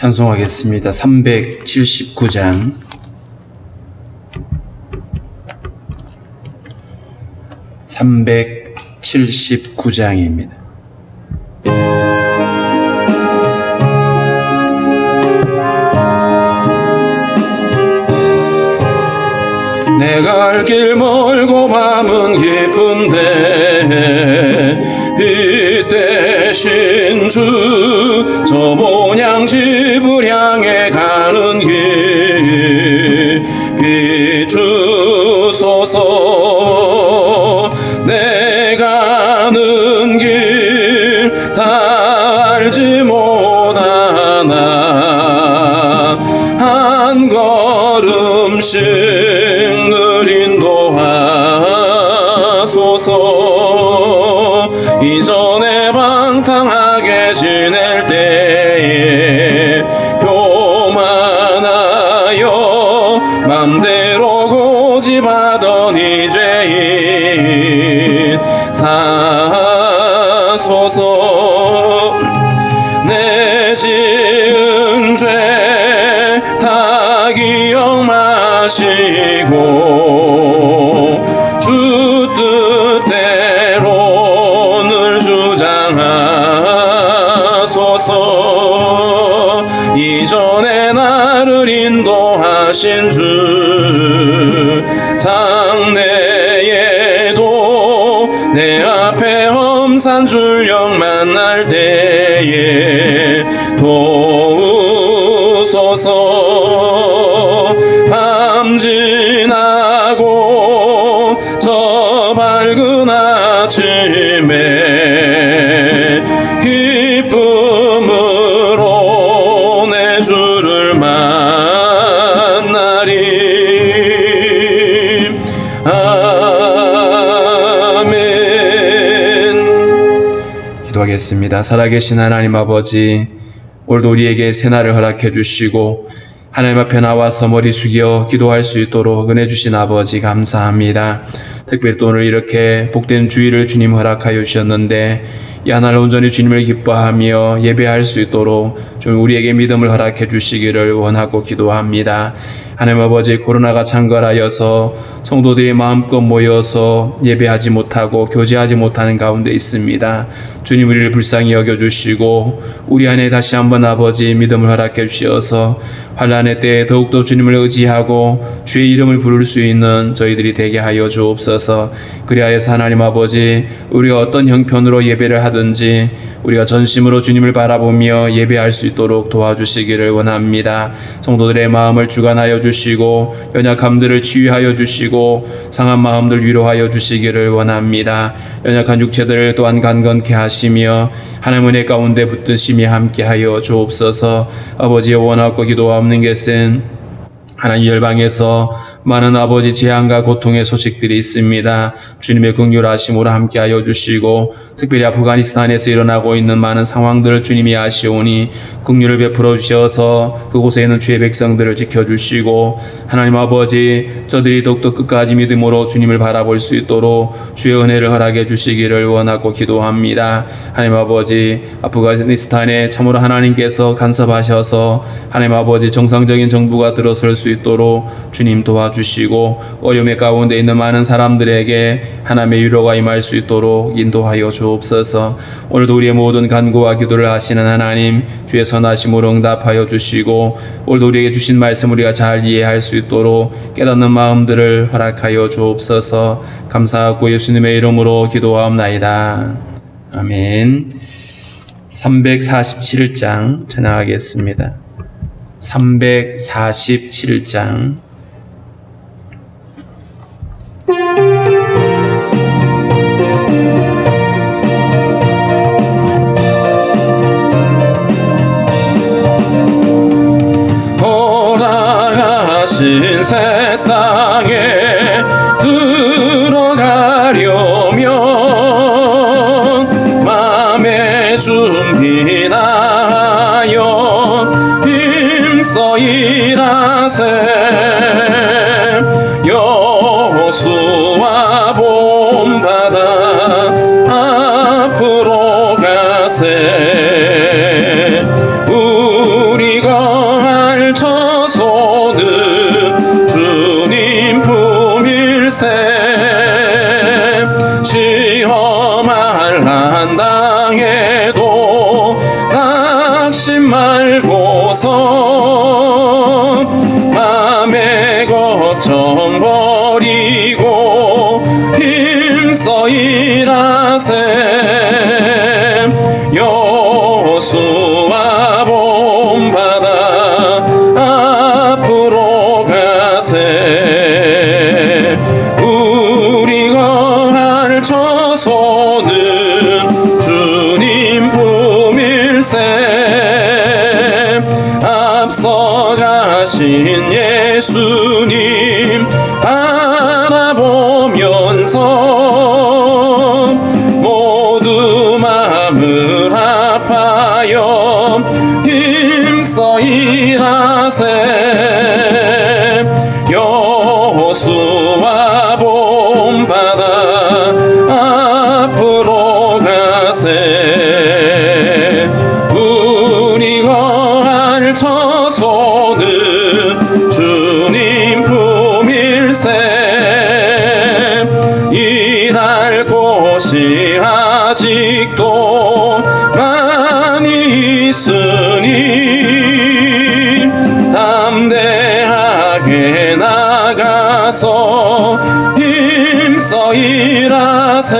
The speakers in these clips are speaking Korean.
찬송하겠습니다. 379장 (379장입니다) 내가 갈 길 멀고 밤은 깊은데 빛 대신 주 저 본향 집을 향해 가는 길 비추소서. 내가 가는 길 다 알지 못하나 한 걸음씩 늘 인도하소서. 이전에 방탕하게 지낼 때에 교만하여 맘대로 고집하던 이 죄인 사소서. 내 지은 죄 다 기억 마시고 주 뜻대로 늘 주장하소서. 이전에 나를 인도하신 주 장래에도 내 앞에 험산 줄령 만날 때에 도우소서. 밤 지나고 저 밝은 아침에 기쁨으로 내 주를 만나리. 아멘. 기도하겠습니다. 살아계신 하나님 아버지, 오늘도 우리에게 새날을 허락해 주시고 하나님 앞에 나와서 머리 숙여 기도할 수 있도록 은혜 주신 아버지 감사합니다. 특별히 또 오늘 이렇게 복된 주일을 주님 허락하여 주셨는데 이 하나를 온전히 주님을 기뻐하며 예배할 수 있도록 좀 우리에게 믿음을 허락해 주시기를 원하고 기도합니다. 하나님 아버지, 코로나가 창궐하여서 성도들이 마음껏 모여서 예배하지 못하고 교제하지 못하는 가운데 있습니다. 주님, 우리를 불쌍히 여겨주시고 우리 안에 다시 한번 아버지 믿음을 허락해 주셔서 환난의 때에 더욱더 주님을 의지하고 주의 이름을 부를 수 있는 저희들이 되게 하여 주옵소서. 그리하여서 하나님 아버지, 우리가 어떤 형편으로 예배를 하든지 우리가 전심으로 주님을 바라보며 예배할 수 있도록 도와주시기를 원합니다. 성도들의 마음을 주관하여 주시고 연약함들을 치유하여 주시고 상한 마음들 위로하여 주시기를 원합니다. 연약한 육체들을 또한 강건케 하시며 하나님 은혜 가운데 붙드심이 함께하여 주옵소서. 아버지의 원하고 기도하옵는 것은 하나님 열방에서 많은 아버지 재앙과 고통의 소식들이 있습니다. 주님의 긍휼하심으로 함께하여 주시고 특별히 아프가니스탄에서 일어나고 있는 많은 상황들을 주님이 아시오니 긍휼을 베풀어 주셔서 그곳에 있는 주의 백성들을 지켜주시고 하나님 아버지, 저들이 더욱더 끝까지 믿음으로 주님을 바라볼 수 있도록 주의 은혜를 허락해 주시기를 원하고 기도합니다. 하나님 아버지, 아프가니스탄에 참으로 하나님께서 간섭하셔서 하나님 아버지 정상적인 정부가 들어설 수 있도록 주님 도와주시고 어려움의 가운데 있는 많은 사람들에게 하나님의 위로가 임할 수 있도록 인도하여 주옵소서. 오늘도 우리의 모든 간구와 기도를 하시는 하나님, 주의 선하심으로 응답하여 주시고 오늘도 우리에게 주신 말씀 우리가 잘 이해할 수 있도록 깨닫는 마음들을 허락하여 주옵소서. 감사하고 예수님의 이름으로 기도하옵나이다. 아멘. 347장 찬양하겠습니다. 347장 허락하신 새 땅에 들어가려면 맘에 준비하여 힘써 일하세. 고난 당해도 낙심 말고서 맘의 걱정 버리고 힘써 일하세. 여호수아 본받아 앞으로 가세. 우리가 할 처소는 주님 품일세. 앞서 가신 예수님 바라보면서 모두 마음을 합하여 힘써 일하세. 여호수아 본받아 앞으로 가세. 우리가 할 처소는 주님 품일세. 일할 곳이 아직도 많이 있으니 담대하게 나가서 힘써 일하세.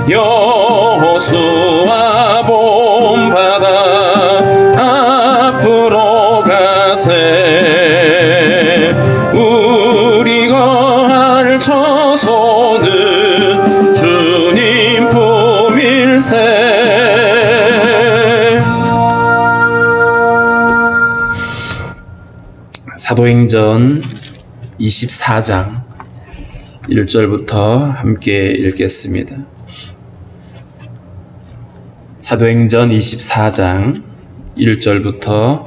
여호수아 본받아 앞으로 가세. 우리가 할 처소는 주님 품일세. 사도행전 24장 1절부터 함께 읽겠습니다. 사도행전 24장 1절부터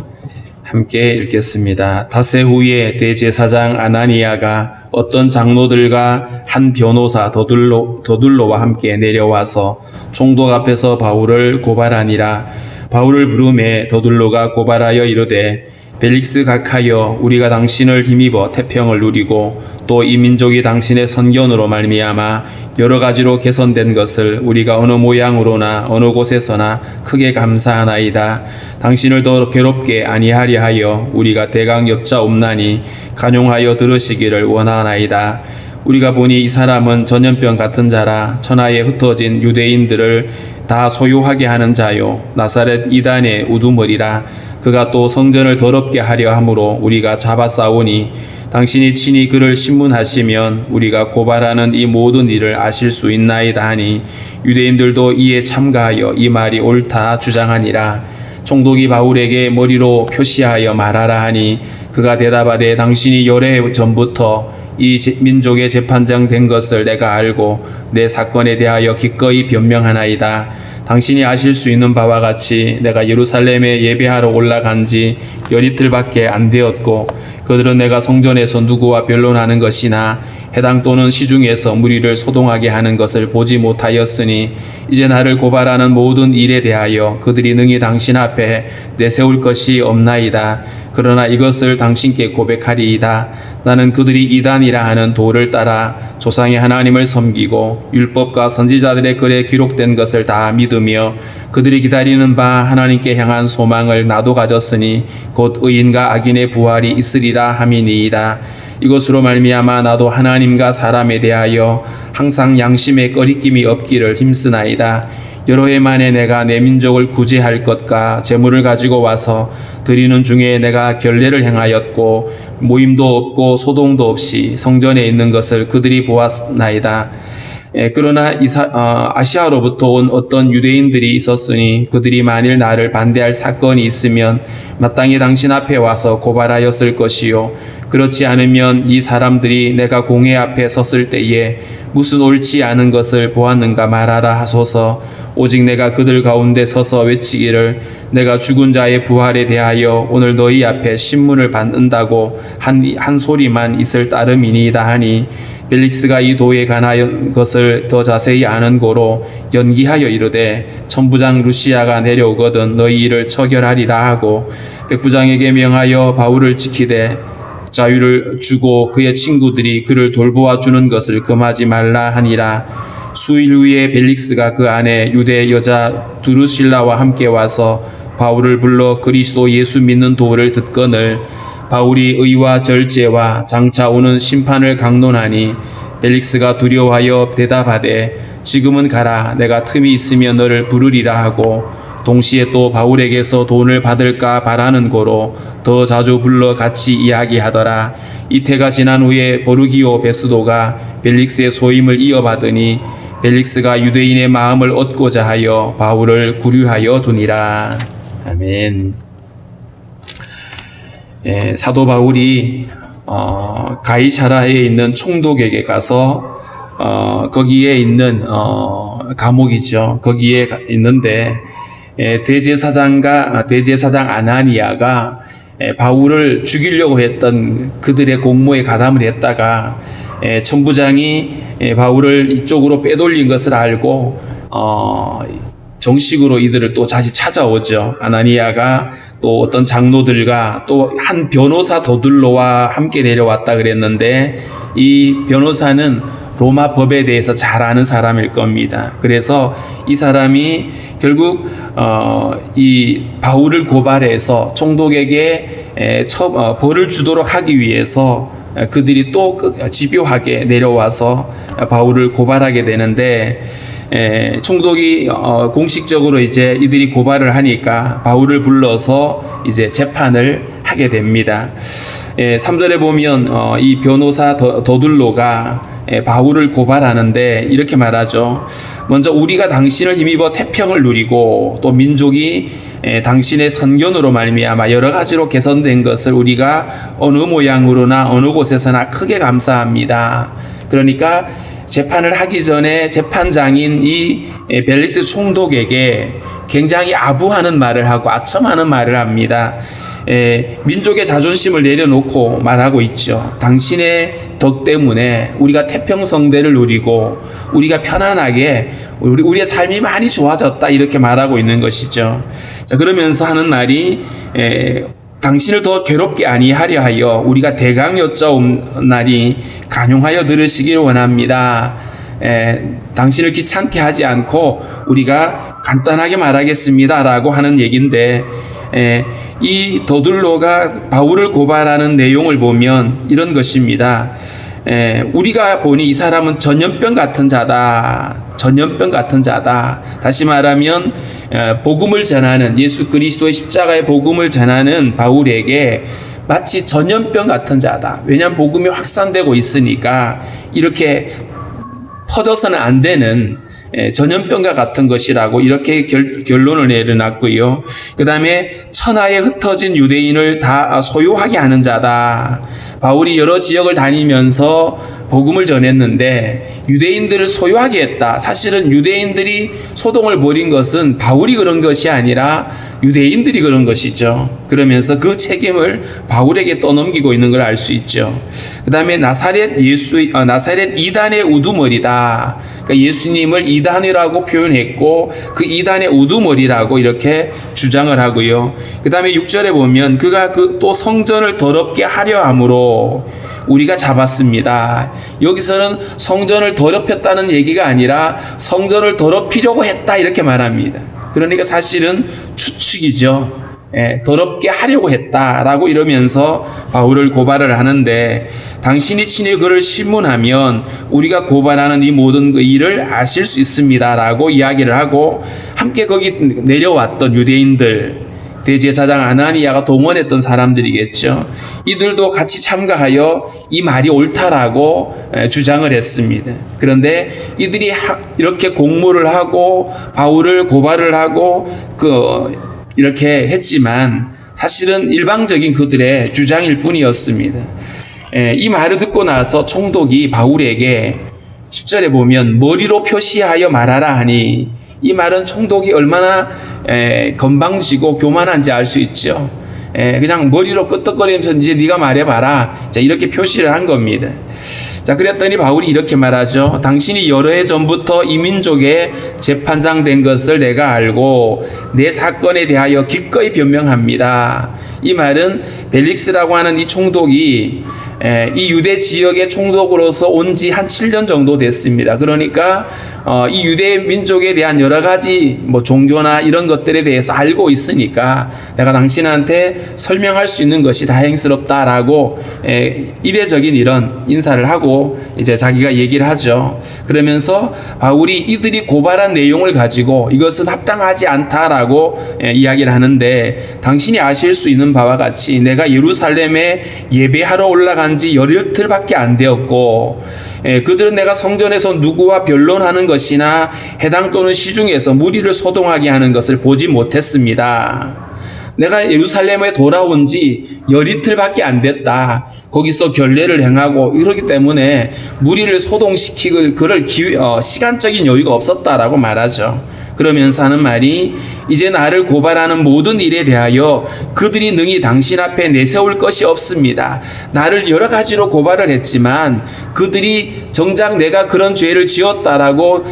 함께 읽겠습니다. 닷새 후에 대제사장 아나니아가 어떤 장로들과 한 변호사 더둘로와 함께 내려와서 총독 앞에서 바울을 고발하니라. 바울을 부르매 더둘로가 고발하여 이르되 벨릭스 각하여 우리가 당신을 힘입어 태평을 누리고 또 이 민족이 당신의 선견으로 말미암아 여러 가지로 개선된 것을 우리가 어느 모양으로나 어느 곳에서나 크게 감사하나이다. 당신을 더 괴롭게 아니하려 하여 우리가 대강 엽자옵나니 간용하여 들으시기를 원하나이다. 우리가 보니 이 사람은 전염병 같은 자라 천하에 흩어진 유대인들을 다 소유하게 하는 자요 나사렛 이단의 우두머리라. 그가 또 성전을 더럽게 하려 함으로 우리가 잡아싸우니 당신이 친히 그를 신문하시면 우리가 고발하는 이 모든 일을 아실 수 있나이다 하니 유대인들도 이에 참가하여 이 말이 옳다 주장하니라. 총독이 바울에게 머리로 표시하여 말하라 하니 그가 대답하되 당신이 여러 해 전부터 이 민족의 재판장 된 것을 내가 알고 내 사건에 대하여 기꺼이 변명하나이다. 당신이 아실 수 있는 바와 같이 내가 예루살렘에 예배하러 올라간 지 열이틀밖에 안 되었고 그들은 내가 성전에서 누구와 변론하는 것이나 해당 또는 시중에서 무리를 소동하게 하는 것을 보지 못하였으니 이제 나를 고발하는 모든 일에 대하여 그들이 능히 당신 앞에 내세울 것이 없나이다. 그러나 이것을 당신께 고백하리이다. 나는 그들이 이단이라 하는 도를 따라 조상의 하나님을 섬기고 율법과 선지자들의 글에 기록된 것을 다 믿으며 그들이 기다리는 바 하나님께 향한 소망을 나도 가졌으니 곧 의인과 악인의 부활이 있으리라 함이니이다. 이것으로 말미암아 나도 하나님과 사람에 대하여 항상 양심에 꺼리낌이 없기를 힘쓰나이다. 여러 해 만에 내가 내 민족을 구제할 것과 재물을 가지고 와서 드리는 중에 내가 결례를 행하였고 모임도 없고 소동도 없이 성전에 있는 것을 그들이 보았나이다. 그러나 아시아로부터 온 어떤 유대인들이 있었으니 그들이 만일 나를 반대할 사건이 있으면 마땅히 당신 앞에 와서 고발하였을 것이요 그렇지 않으면 이 사람들이 내가 공회 앞에 섰을 때에 무슨 옳지 않은 것을 보았는가 말하라 하소서. 오직 내가 그들 가운데 서서 외치기를 내가 죽은 자의 부활에 대하여 오늘 너희 앞에 신문을 받는다고 한 소리만 있을 따름이니이다 하니 벨릭스가 이 도에 관하여 것을 더 자세히 아는 고로 연기하여 이르되 천부장 루시아가 내려오거든 너희 일을 처결하리라 하고 백부장에게 명하여 바울을 지키되 자유를 주고 그의 친구들이 그를 돌보아 주는 것을 금하지 말라 하니라. 수일 후에 벨릭스가 그 안에 유대 여자 두루실라와 함께 와서 바울을 불러 그리스도 예수 믿는 도를 듣거늘 바울이 의와 절제와 장차 오는 심판을 강론하니 벨릭스가 두려워하여 대답하되 지금은 가라 내가 틈이 있으면 너를 부르리라 하고 동시에 또 바울에게서 돈을 받을까 바라는 고로 더 자주 불러 같이 이야기하더라. 이태가 지난 후에 보르기오 베스도가 벨릭스의 소임을 이어받으니 벨릭스가 유대인의 마음을 얻고자 하여 바울을 구류하여 두니라. 아멘. 사도 바울이 가이사라에 있는 총독에게 가서 거기에 있는 감옥이죠. 거기에 있는데 대제사장 아나니아가 바울을 죽이려고 했던 그들의 공모에 가담을 했다가 천부장이 바울을 이쪽으로 빼돌린 것을 알고 정식으로 이들을 또 다시 찾아오죠. 아나니아가 또 어떤 장로들과 또 한 변호사 더둘로와 함께 내려왔다 그랬는데 이 변호사는 로마 법에 대해서 잘 아는 사람일 겁니다. 그래서 이 사람이 결국 이 바울을 고발해서 총독에게 벌을 주도록 하기 위해서 그들이 또 집요하게 내려와서 바울을 고발하게 되는데 총독이 공식적으로 이제 이들이 고발을 하니까 바울을 불러서 이제 재판을 하게 됩니다. 3절에 보면 이 변호사 더둘로가 바울을 고발하는데 이렇게 말하죠. 먼저 우리가 당신을 힘입어 태평을 누리고 또 민족이 당신의 선견으로 말미암아 여러 가지로 개선된 것을 우리가 어느 모양으로나 어느 곳에서나 크게 감사합니다. 그러니까 재판을 하기 전에 재판장인 이 벨릭스 총독에게 굉장히 아부하는 말을 하고 아첨하는 말을 합니다. 민족의 자존심을 내려놓고 말하고 있죠. 당신의 덕 때문에 우리가 태평성대를 누리고 우리가 편안하게 우리의 삶이 많이 좋아졌다 이렇게 말하고 있는 것이죠. 자, 그러면서 하는 말이 당신을 더 괴롭게 아니하려 하여 우리가 대강 여짜옵나니 간용하여 들으시길 원합니다. 당신을 귀찮게 하지 않고 우리가 간단하게 말하겠습니다 라고 하는 얘기인데 이 더둘로가 바울을 고발하는 내용을 보면 이런 것입니다. 우리가 보니 이 사람은 전염병 같은 자다. 전염병 같은 자다. 다시 말하면 복음을 전하는 예수 그리스도의 십자가의 복음을 전하는 바울에게 마치 전염병 같은 자다. 왜냐하면 복음이 확산되고 있으니까 이렇게 퍼져서는 안 되는 전염병과 같은 것이라고 이렇게 결론을 내려놨고요. 그 다음에 천하에 흩어진 유대인을 다 소유하게 하는 자다. 바울이 여러 지역을 다니면서 복음을 전했는데 유대인들을 소유하게 했다. 사실은 유대인들이 소동을 벌인 것은 바울이 그런 것이 아니라 유대인들이 그런 것이죠. 그러면서 그 책임을 바울에게 떠넘기고 있는 걸 알 수 있죠. 그 다음에 나사렛 이단의 우두머리다. 그러니까 예수님을 이단이라고 표현했고 그 이단의 우두머리라고 이렇게 주장을 하고요. 그 다음에 6절에 보면 그가 또 성전을 더럽게 하려 함으로 우리가 잡았습니다. 여기서는 성전을 더럽혔다는 얘기가 아니라 성전을 더럽히려고 했다 이렇게 말합니다. 그러니까 사실은 추측이죠. 더럽게 하려고 했다라고 이러면서 바울을 고발을 하는데 당신이 친히 그를 신문하면 우리가 고발하는 이 모든 그 일을 아실 수 있습니다라고 이야기를 하고 함께 거기 내려왔던 유대인들 대제사장 아나니아가 동원했던 사람들이겠죠. 이들도 같이 참가하여 이 말이 옳다라고 주장을 했습니다. 그런데 이들이 이렇게 공모를 하고 바울을 고발을 하고 이렇게 했지만 사실은 일방적인 그들의 주장일 뿐이었습니다. 이 말을 듣고 나서 총독이 바울에게 10절에 보면 머리로 표시하여 말하라 하니 이 말은 총독이 얼마나 건방지고 교만한지 알 수 있죠. 그냥 머리로 끄떡거리면서 이제 네가 말해봐라. 자, 이렇게 표시를 한 겁니다. 자, 그랬더니 바울이 이렇게 말하죠. 당신이 여러 해 전부터 이 민족의 재판장 된 것을 내가 알고 내 사건에 대하여 기꺼이 변명합니다. 이 말은 벨릭스라고 하는 이 총독이 이 유대 지역의 총독으로서 온 지 한 7년 정도 됐습니다. 그러니까 이 유대 민족에 대한 여러 가지 뭐 종교나 이런 것들에 대해서 알고 있으니까 내가 당신한테 설명할 수 있는 것이 다행스럽다라고 이례적인 이런 인사를 하고 이제 자기가 얘기를 하죠. 그러면서 바울이 이들이 고발한 내용을 가지고 이것은 합당하지 않다라고 이야기를 하는데, 당신이 아실 수 있는 바와 같이 내가 예루살렘에 예배하러 올라간 지 열흘밖에 안 되었고, 그들은 내가 성전에서 누구와 변론하는 것이나 해당 또는 시중에서 무리를 소동하게 하는 것을 보지 못했습니다. 내가 예루살렘에 돌아온 지 열이틀밖에 안 됐다. 거기서 결례를 행하고 이러기 때문에 무리를 소동시키고 그럴 시간적인 여유가 없었다라고 말하죠. 그러면서 하는 말이, 이제 나를 고발하는 모든 일에 대하여 그들이 능히 당신 앞에 내세울 것이 없습니다. 나를 여러 가지로 고발을 했지만 그들이 정작 내가 그런 죄를 지었다라고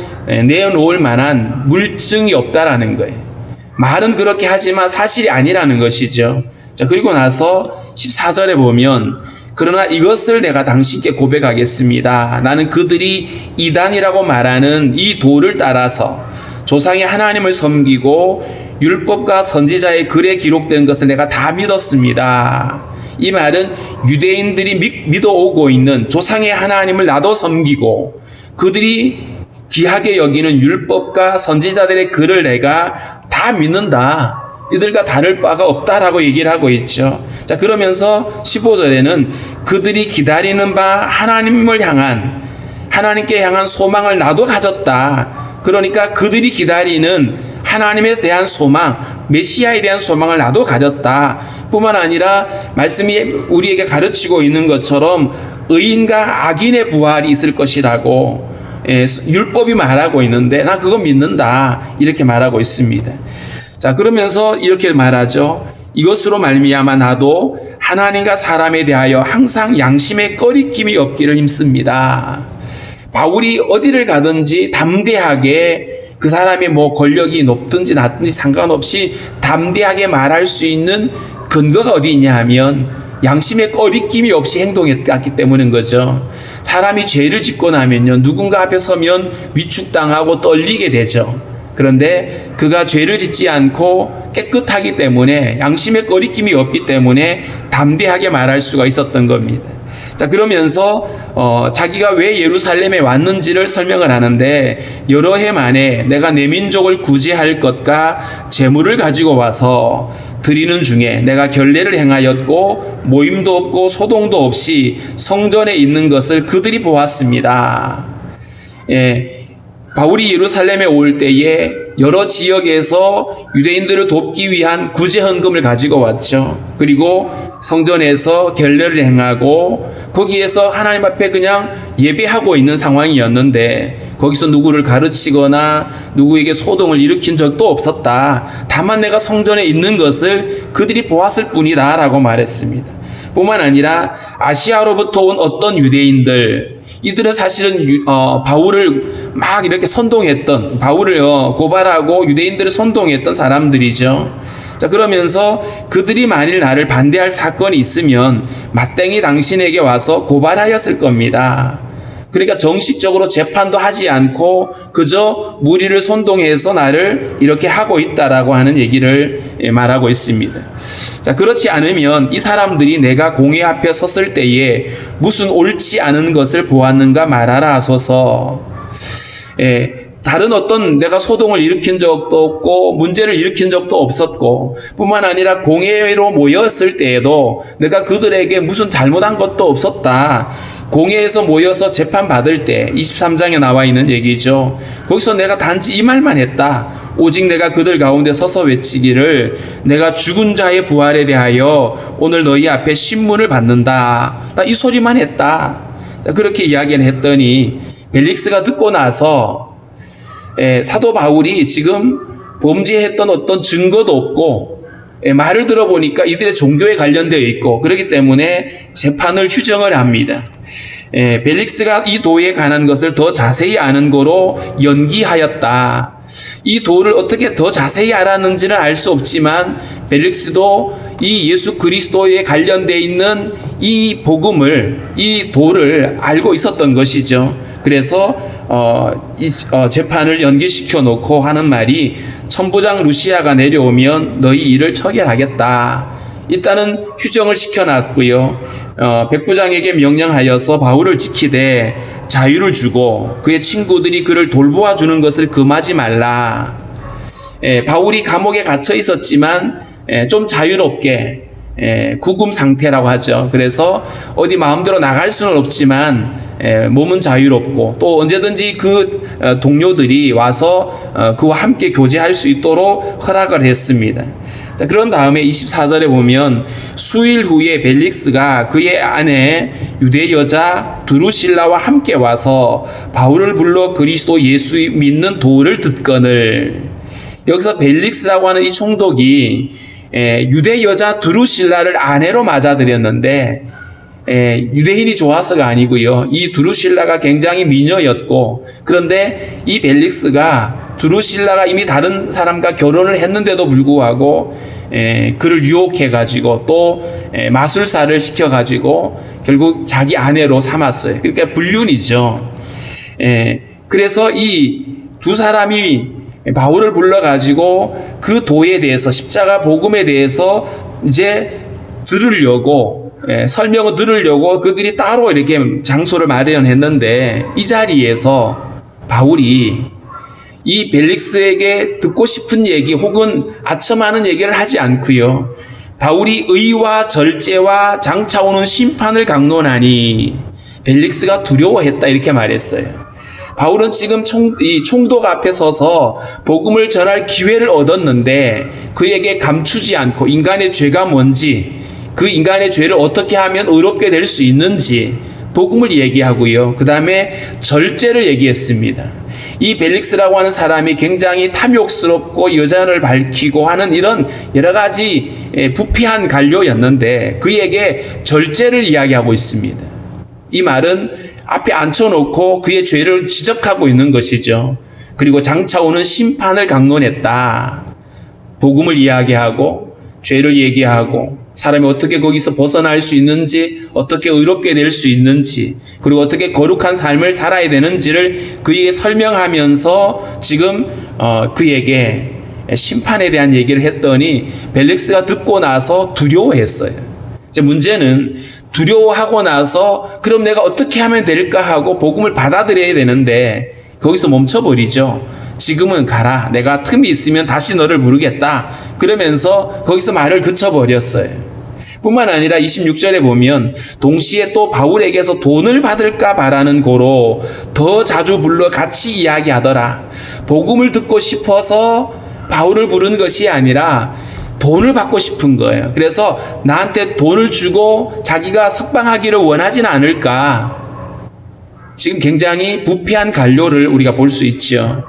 내어놓을 만한 물증이 없다라는 거예요. 말은 그렇게 하지만 사실이 아니라는 것이죠. 자, 그리고 나서 14절에 보면, 그러나 이것을 내가 당신께 고백하겠습니다. 나는 그들이 이단이라고 말하는 이 도를 따라서 조상의 하나님을 섬기고 율법과 선지자의 글에 기록된 것을 내가 다 믿었습니다. 이 말은 유대인들이 믿어오고 있는 조상의 하나님을 나도 섬기고 그들이 귀하게 여기는 율법과 선지자들의 글을 내가 다 믿는다. 이들과 다를 바가 없다라고 얘기를 하고 있죠. 자, 그러면서 15절에는 그들이 기다리는 바 하나님께 향한 소망을 나도 가졌다. 그러니까 그들이 기다리는 하나님에 대한 소망, 메시아에 대한 소망을 나도 가졌다. 뿐만 아니라 말씀이 우리에게 가르치고 있는 것처럼 의인과 악인의 부활이 있을 것이라고 율법이 말하고 있는데 나 그거 믿는다. 이렇게 말하고 있습니다. 자, 그러면서 이렇게 말하죠. 이것으로 말미암아 나도 하나님과 사람에 대하여 항상 양심의 꺼리낌이 없기를 힘씁니다. 바울이 어디를 가든지 담대하게, 그 사람이 뭐 권력이 높든지 낮든지 상관없이 담대하게 말할 수 있는 근거가 어디 있냐 하면 양심의 꺼리낌이 없이 행동했기 때문인 거죠. 사람이 죄를 짓고 나면요, 누군가 앞에 서면 위축당하고 떨리게 되죠. 그런데 그가 죄를 짓지 않고 깨끗하기 때문에, 양심의 꺼리낌이 없기 때문에 담대하게 말할 수가 있었던 겁니다. 자, 그러면서 자기가 왜 예루살렘에 왔는지를 설명을 하는데, 여러 해 만에 내가 내 민족을 구제할 것과 재물을 가지고 와서 드리는 중에 내가 결례를 행하였고 모임도 없고 소동도 없이 성전에 있는 것을 그들이 보았습니다. 바울이 예루살렘에 올 때에 여러 지역에서 유대인들을 돕기 위한 구제 헌금을 가지고 왔죠. 그리고 성전에서 결례를 행하고 거기에서 하나님 앞에 그냥 예배하고 있는 상황이었는데, 거기서 누구를 가르치거나 누구에게 소동을 일으킨 적도 없었다. 다만 내가 성전에 있는 것을 그들이 보았을 뿐이다 라고 말했습니다. 뿐만 아니라 아시아로부터 온 어떤 유대인들, 이들은 사실은 바울을 막 이렇게 선동했던, 바울을 고발하고 유대인들을 선동했던 사람들이죠. 자, 그러면서 그들이 만일 나를 반대할 사건이 있으면 마땅히 당신에게 와서 고발하였을 겁니다. 그러니까 정식적으로 재판도 하지 않고 그저 무리를 선동해서 나를 이렇게 하고 있다라고 하는 얘기를 말하고 있습니다. 자, 그렇지 않으면 이 사람들이 내가 공회 앞에 섰을 때에 무슨 옳지 않은 것을 보았는가 말하라 하소서. 다른 어떤 내가 소동을 일으킨 적도 없고 문제를 일으킨 적도 없었고, 뿐만 아니라 공회로 모였을 때에도 내가 그들에게 무슨 잘못한 것도 없었다. 공회에서 모여서 재판받을 때 23장에 나와 있는 얘기죠. 거기서 내가 단지 이 말만 했다. 오직 내가 그들 가운데 서서 외치기를, 내가 죽은 자의 부활에 대하여 오늘 너희 앞에 신문을 받는다. 나 이 소리만 했다. 그렇게 이야기를 했더니 벨릭스가 듣고 나서 사도 바울이 지금 범죄했던 어떤 증거도 없고 말을 들어보니까 이들의 종교에 관련되어 있고 그렇기 때문에 재판을 휴정을 합니다. 벨릭스가 이 도에 관한 것을 더 자세히 아는 거로 연기하였다. 이 도를 어떻게 더 자세히 알았는지는 알 수 없지만 벨릭스도 이 예수 그리스도에 관련되어 있는 이 복음을, 이 도를 알고 있었던 것이죠. 그래서 재판을 연기시켜 놓고 하는 말이 천부장 루시아가 내려오면 너희 일을 처결하겠다. 일단은 휴정을 시켜놨고요. 백부장에게 명령하여서 바울을 지키되 자유를 주고 그의 친구들이 그를 돌보아 주는 것을 금하지 말라. 바울이 감옥에 갇혀 있었지만 좀 자유롭게 구금 상태라고 하죠. 그래서 어디 마음대로 나갈 수는 없지만 몸은 자유롭고 또 언제든지 그 동료들이 와서 그와 함께 교제할 수 있도록 허락을 했습니다. 자, 그런 다음에 24절에 보면 수일 후에 벨릭스가 그의 아내 유대 여자 두루실라와 함께 와서 바울을 불러 그리스도 예수 믿는 도를 듣거늘. 여기서 벨릭스라고 하는 이 총독이 유대 여자 두루실라를 아내로 맞아들였는데 유대인이 좋아서가 아니고요. 이 두루실라가 굉장히 미녀였고, 그런데 이 벨릭스가 두루실라가 이미 다른 사람과 결혼을 했는데도 불구하고 그를 유혹해가지고 또 마술사를 시켜가지고 결국 자기 아내로 삼았어요. 그러니까 불륜이죠. 그래서 이 두 사람이 바울을 불러가지고 그 도에 대해서, 십자가 복음에 대해서 이제 들으려고, 설명을 들으려고 그들이 따로 이렇게 장소를 마련했는데, 이 자리에서 바울이 이 벨릭스에게 듣고 싶은 얘기 혹은 아첨하는 얘기를 하지 않고요. 바울이 의와 절제와 장차 오는 심판을 강론하니 벨릭스가 두려워했다, 이렇게 말했어요. 바울은 지금 이 총독 앞에 서서 복음을 전할 기회를 얻었는데 그에게 감추지 않고 인간의 죄가 뭔지, 그 인간의 죄를 어떻게 하면 의롭게 될 수 있는지 복음을 얘기하고요. 그 다음에 절제를 얘기했습니다. 이 벨릭스라고 하는 사람이 굉장히 탐욕스럽고 여잔을 밝히고 하는 이런 여러 가지 부패한 관료였는데 그에게 절제를 이야기하고 있습니다. 이 말은 앞에 앉혀놓고 그의 죄를 지적하고 있는 것이죠. 그리고 장차 오는 심판을 강론했다. 복음을 이야기하고 죄를 얘기하고 사람이 어떻게 거기서 벗어날 수 있는지, 어떻게 의롭게 될 수 있는지, 그리고 어떻게 거룩한 삶을 살아야 되는지를 그에게 설명하면서 지금 그에게 심판에 대한 얘기를 했더니 벨릭스가 듣고 나서 두려워했어요. 이제 문제는 두려워하고 나서 그럼 내가 어떻게 하면 될까 하고 복음을 받아들여야 되는데 거기서 멈춰버리죠. 지금은 가라. 내가 틈이 있으면 다시 너를 부르겠다. 그러면서 거기서 말을 그쳐버렸어요. 뿐만 아니라 26절에 보면 동시에 또 바울에게서 돈을 받을까 바라는 고로 더 자주 불러 같이 이야기하더라. 복음을 듣고 싶어서 바울을 부른 것이 아니라 돈을 받고 싶은 거예요. 그래서 나한테 돈을 주고 자기가 석방하기를 원하진 않을까. 지금 굉장히 부패한 관료를 우리가 볼 수 있죠.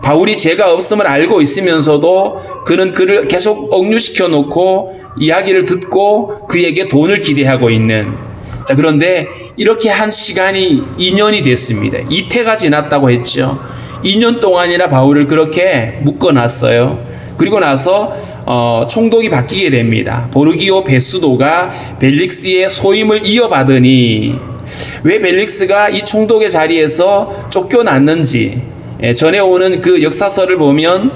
바울이 죄가 없음을 알고 있으면서도 그는 그를 계속 억류시켜 놓고 이야기를 듣고 그에게 돈을 기대하고 있는. 자, 그런데 이렇게 한 시간이 2년이 됐습니다. 이태가 지났다고 했죠. 2년 동안이나 바울을 그렇게 묶어놨어요. 그리고 나서 총독이 바뀌게 됩니다. 보르기오 베스도가 벨릭스의 소임을 이어받으니 왜 벨릭스가 이 총독의 자리에서 쫓겨났는지 전해 오는 그 역사서를 보면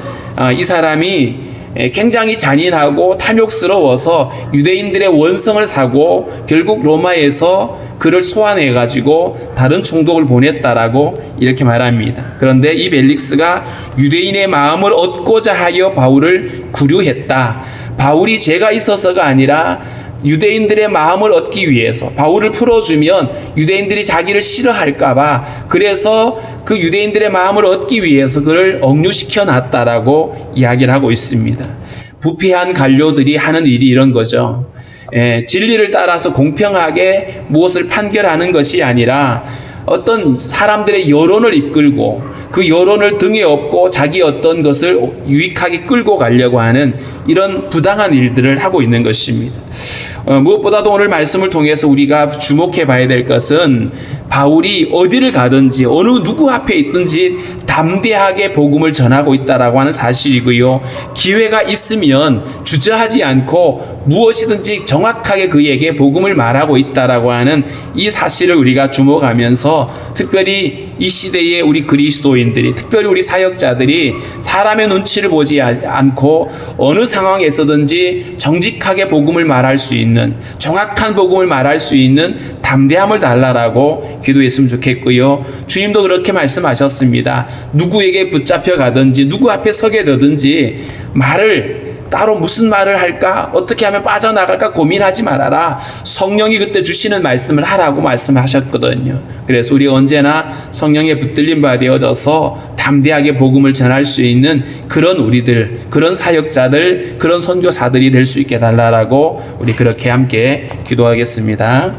이 사람이 굉장히 잔인하고 탐욕스러워서 유대인들의 원성을 사고 결국 로마에서 그를 소환해 가지고 다른 총독을 보냈다라고 이렇게 말합니다. 그런데 이 벨릭스가 유대인의 마음을 얻고자 하여 바울을 구류했다. 바울이 죄가 있어서가 아니라 유대인들의 마음을 얻기 위해서, 바울을 풀어주면 유대인들이 자기를 싫어할까봐, 그래서 그 유대인들의 마음을 얻기 위해서 그를 억류시켜 놨다라고 이야기를 하고 있습니다. 부패한 관료들이 하는 일이 이런 거죠. 진리를 따라서 공평하게 무엇을 판결하는 것이 아니라 어떤 사람들의 여론을 이끌고 그 여론을 등에 업고 자기 어떤 것을 유익하게 끌고 가려고 하는 이런 부당한 일들을 하고 있는 것입니다. 무엇보다도 오늘 말씀을 통해서 우리가 주목해 봐야 될 것은 바울이 어디를 가든지 어느 누구 앞에 있든지 담대하게 복음을 전하고 있다라고 하는 사실이고요. 기회가 있으면 주저하지 않고 무엇이든지 정확하게 그에게 복음을 말하고 있다라고 하는 이 사실을 우리가 주목하면서 특별히 이 시대의 우리 그리스도인들이, 특별히 우리 사역자들이 사람의 눈치를 보지 않고 어느 상황에서든지 정직하게 복음을 말할 수 있는, 정확한 복음을 말할 수 있는 담대함을 달라라고 기도했으면 좋겠고요. 주님도 그렇게 말씀하셨습니다. 누구에게 붙잡혀 가든지 누구 앞에 서게 되든지 말을 따로 무슨 말을 할까? 어떻게 하면 빠져나갈까? 고민하지 말아라. 성령이 그때 주시는 말씀을 하라고 말씀하셨거든요. 그래서 우리 언제나 성령에 붙들린 바 되어져서 담대하게 복음을 전할 수 있는 그런 우리들, 그런 사역자들, 그런 선교사들이 될 수 있게 달라라고 우리 그렇게 함께 기도하겠습니다.